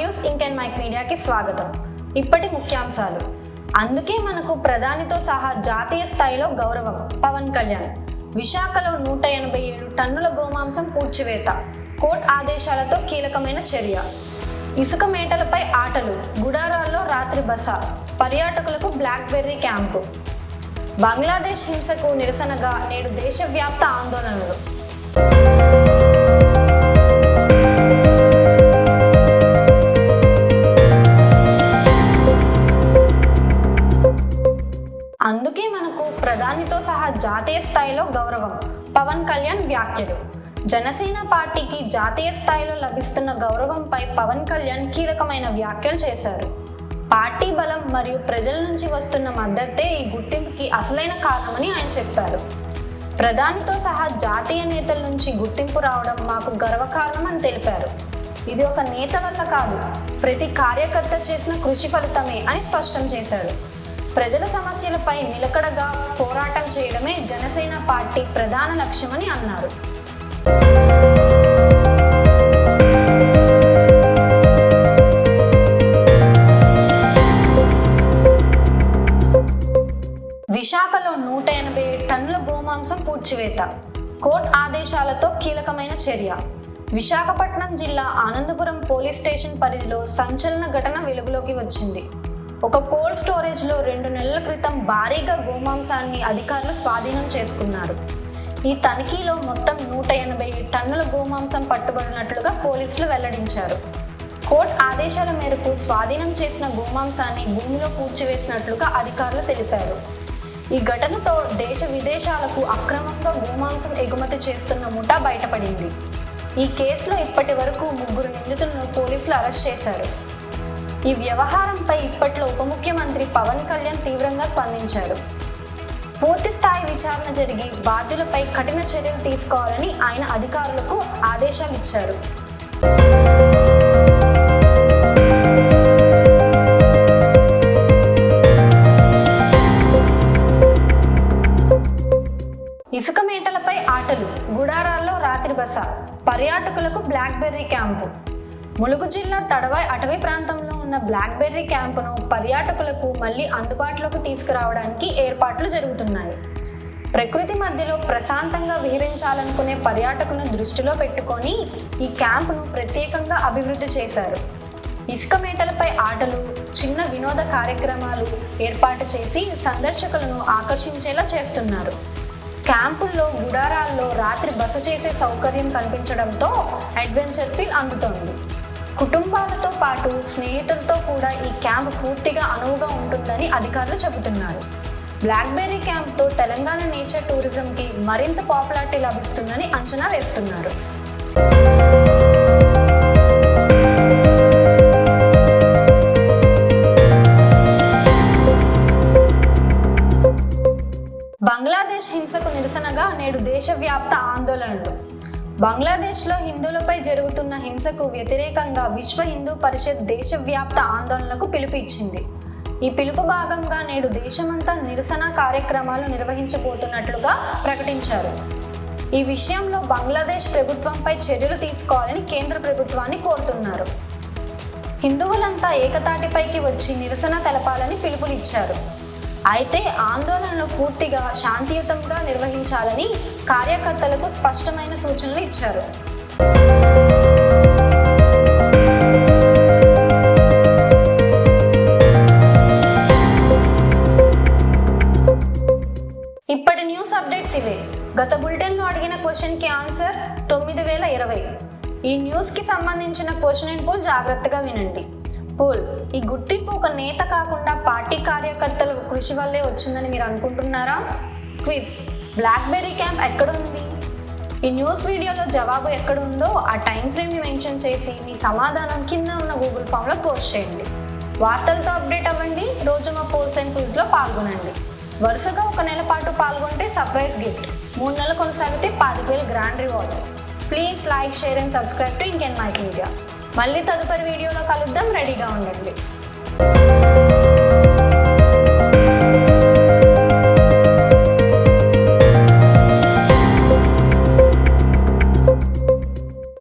News ఇంకెన్ mic మీడియాకి స్వాగతం. ఇప్పటి ముఖ్యాంశాలు. అందుకే మనకు ప్రధానితో సహా జాతీయ స్థాయిలో గౌరవం. పవన్ కళ్యాణ్. విశాఖలో 187 టన్నుల గోమాంసం పూడ్చివేత. కోర్టు ఆదేశాలతో కీలకమైన చర్య. ఇసుక మేటలపై ఆటలు. గుడారాల్లో రాత్రి బస. పర్యాటకులకు బ్లాక్బెర్రీ క్యాంపు. బంగ్లాదేశ్ హింసకు నిరసనగా నేడు దేశవ్యాప్త ఆందోళనలు. అందుకే మనకు ప్రధానితో సహా జాతీయ స్థాయిలో గౌరవం. పవన్ కళ్యాణ్ వ్యాఖ్యలు. జనసేన పార్టీకి జాతీయ స్థాయిలో లభిస్తున్న గౌరవంపై పవన్ కళ్యాణ్ కీలకమైన వ్యాఖ్యలు చేశారు. పార్టీ బలం మరియు ప్రజల నుంచి వస్తున్న మద్దతే ఈ గుర్తింపుకి అసలైన కారణమని ఆయన చెప్పారు. ప్రధానితో సహా జాతీయ నేతల నుంచి గుర్తింపు రావడం మాకు గర్వకారణం అని తెలిపారు. ఇది ఒక నేత వల్ల కాదు, ప్రతి కార్యకర్త చేసిన కృషి ఫలితమే అని స్పష్టం చేశారు. ప్రజల సమస్యలపై నిలకడగా పోరాటం చేయడమే జనసేన పార్టీ ప్రధాన లక్ష్యమని అన్నారు. విశాఖలో 187 టన్నుల గోమాంసం పూడ్చివేత. కోర్టు ఆదేశాలతో కీలకమైన చర్య. విశాఖపట్నం జిల్లా ఆనందపురం పోలీస్ స్టేషన్ పరిధిలో సంచలన ఘటన వెలుగులోకి వచ్చింది. ఒక కోల్డ్ స్టోరేజ్లో 2 నెలల క్రితం భారీగా గోమాంసాన్ని అధికారులు స్వాధీనం చేసుకున్నారు. ఈ తనిఖీలో మొత్తం 187 టన్నుల గోమాంసం పట్టుబడినట్లుగా పోలీసులు వెల్లడించారు. కోర్టు ఆదేశాల మేరకు స్వాధీనం చేసిన గోమాంసాన్ని భూమిలో పూడ్చివేసినట్లుగా అధికారులు తెలిపారు. ఈ ఘటనతో దేశ విదేశాలకు అక్రమంగా గోమాంసం ఎగుమతి చేస్తున్న ముఠా బయటపడింది. ఈ కేసులో ఇప్పటి వరకు 3 నిందితులను పోలీసులు అరెస్ట్ చేశారు. ఈ వ్యవహారంపై ఇప్పట్లో ఉప ముఖ్యమంత్రి పవన్ కళ్యాణ్ తీవ్రంగా స్పందించారు. పూర్తి స్థాయి విచారణ జరిగి బాధ్యులపై కఠిన చర్యలు తీసుకోవాలని ఆయన అధికారులకు ఆదేశాలు ఇచ్చారు. ఇసుక మేటలపై ఆటలు. గుడారాల్లో రాత్రి బస. పర్యాటకులకు బ్లాక్బెర్రీ క్యాంపు. ములుగు జిల్లా తడవాయి అటవీ ప్రాంతంలో ఉన్న బ్లాక్బెర్రీ క్యాంపును పర్యాటకులకు మళ్లీ అందుబాటులోకి తీసుకురావడానికి ఏర్పాట్లు జరుగుతున్నాయి. ప్రకృతి మధ్యలో ప్రశాంతంగా విహరించాలనుకునే పర్యాటకులను దృష్టిలో పెట్టుకొని ఈ క్యాంపును ప్రత్యేకంగా అభివృద్ధి చేశారు. ఇసుక మేటలపై ఆటలు, చిన్న వినోద కార్యక్రమాలు ఏర్పాటు చేసి సందర్శకులను ఆకర్షించేలా చేస్తున్నారు. క్యాంపుల్లో, గుడారాల్లో రాత్రి బస చేసే సౌకర్యం కల్పించడంతో అడ్వెంచర్ ఫీల్ అందుతోంది. కుటుంబాలతో పాటు స్నేహితులతో కూడా ఈ క్యాంప్ పూర్తిగా అనువుగా ఉంటుందని అధికారులు చెబుతున్నారు. బ్లాక్బెర్రీ క్యాంప్తో తెలంగాణ నేచర్ టూరిజంకి మరింత పాపులారిటీ లభిస్తుందని అంచనా వేస్తున్నారు. బంగ్లాదేశ్ హింసకు నిరసనగా నేడు దేశవ్యాప్త ఆందోళనలు. బంగ్లాదేశ్లో హిందువులపై జరుగుతున్న హింసకు వ్యతిరేకంగా విశ్వ హిందూ పరిషత్ దేశవ్యాప్త ఆందోళనలకు పిలుపు ఇచ్చింది. ఈ పిలుపు భాగంగా నేడు దేశమంతా నిరసన కార్యక్రమాలు నిర్వహించబోతున్నట్లుగా ప్రకటించారు. ఈ విషయంలో బంగ్లాదేశ్ ప్రభుత్వంపై చర్యలు తీసుకోవాలని కేంద్ర ప్రభుత్వాన్ని కోరుతున్నారు. హిందువులంతా ఏకతాటిపైకి వచ్చి నిరసన తెలపాలని పిలుపునిచ్చారు. అయితే ఆందోళనలు పూర్తిగా శాంతియుతంగా నిర్వహించాలని కార్యకర్తలకు స్పష్టమైన సూచనలు ఇచ్చారు. ఇప్పటి న్యూస్ అప్డేట్స్ ఇవే. గత బులెటిన్లో అడిగిన క్వశ్చన్కి ఆన్సర్ 9020. ఈ న్యూస్కి సంబంధించిన క్వశ్చన్ అండ్ పోల్ జాగ్రత్తగా వినండి. పోల్: ఈ గుర్తింపు ఒక నేత కాకుండా పార్టీ కార్యకర్తల కృషి వల్లే వచ్చిందని మీరు అనుకుంటున్నారా? క్విజ్: బ్లాక్బెర్రీ క్యాంప్ ఎక్కడ ఉంది? ఈ న్యూస్ వీడియోలో జవాబు ఎక్కడ ఉందో ఆ టైం ఫ్రేమ్ని మెన్షన్ చేసి మీ సమాధానం కింద ఉన్న గూగుల్ ఫామ్లో పోస్ట్ చేయండి. వార్తలతో అప్డేట్ అవ్వండి. రోజు మా పోల్స్ అండ్ క్విజ్లో పాల్గొనండి. వరుసగా 1 నెల పాటు పాల్గొంటే సర్ప్రైజ్ గిఫ్ట్. 3 నెలలు కొనసాగితే 10,000 grand reward. Please like, share and subscribe to ఇంకెన్ మైక్ మీడియా. మళ్ళీ తదుపరి వీడియోలో కలుద్దాం. రెడీగా ఉండండి.